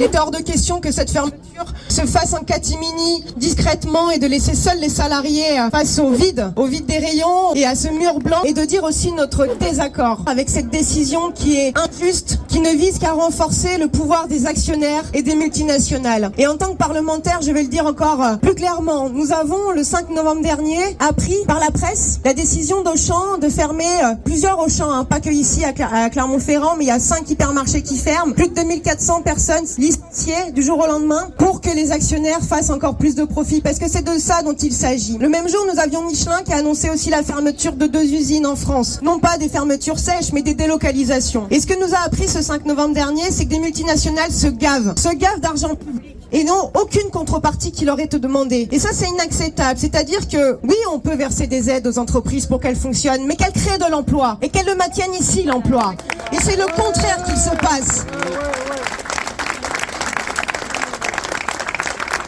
Il est hors de question que cette fermeture se fasse en catimini, discrètement, et de laisser seuls les salariés face au vide des rayons et à ce mur blanc, et de dire aussi notre désaccord avec cette décision qui est injuste, qui ne vise qu'à renforcer le pouvoir des actionnaires et des multinationales. Et en tant que parlementaire, je vais le dire encore plus clairement, nous avons le 5 novembre dernier appris par la presse la décision d'Auchan de fermer plusieurs Auchan, pas que ici à Clermont-Ferrand, mais il y a 5 hypermarchés qui ferment, plus de 2400 personnes licenciées du jour au lendemain pour que les actionnaires fassent encore plus de profit, parce que c'est de ça dont il s'agit. Le même jour, nous avions Michelin qui a annoncé aussi la fermeture de 2 usines en France. Non pas des fermetures sèches, mais des délocalisations. Et ce que nous a appris ce 5 novembre dernier, c'est que des multinationales se gavent d'argent public et n'ont aucune contrepartie qui leur est demandée. Et ça, c'est inacceptable. C'est-à-dire que, oui, on peut verser des aides aux entreprises pour qu'elles fonctionnent, mais qu'elles créent de l'emploi et qu'elles le maintiennent ici, l'emploi. Et c'est le contraire qu'il se passe.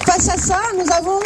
Face à ça, nous avons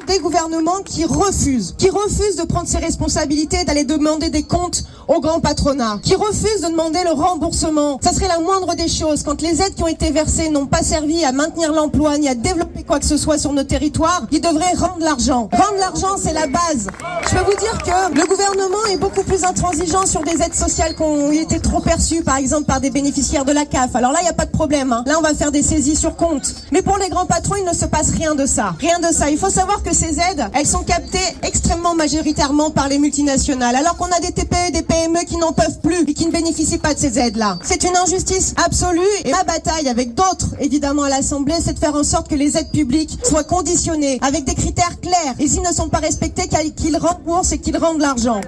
des gouvernements qui refusent de prendre ses responsabilités, d'aller demander des comptes au grand patronat, qui refusent de demander le remboursement. Ça serait la moindre des choses. Quand les aides qui ont été versées n'ont pas servi à maintenir l'emploi ni à développer quoi que ce soit sur nos territoires, ils devraient rendre l'argent. Rendre l'argent, c'est la base. Je peux vous dire que le gouvernement est beaucoup plus intransigeant sur des aides sociales qui ont été trop perçues, par exemple par des bénéficiaires de la CAF. Alors là, il n'y a pas de problème. Là, on va faire des saisies sur compte. Mais pour les grands patrons, il ne se passe rien de ça. Rien de ça. Il faut savoir que ces aides, elles sont captées extrêmement majoritairement par les multinationales, alors qu'on a des TPE, des PME qui n'en peuvent plus et qui ne bénéficient pas de ces aides-là. C'est une injustice absolue, et ma bataille avec d'autres, évidemment à l'Assemblée, c'est de faire en sorte que les aides publiques soient conditionnées avec des critères clairs, et s'ils ne sont pas respectés, qu'ils remboursent et qu'ils rendent l'argent.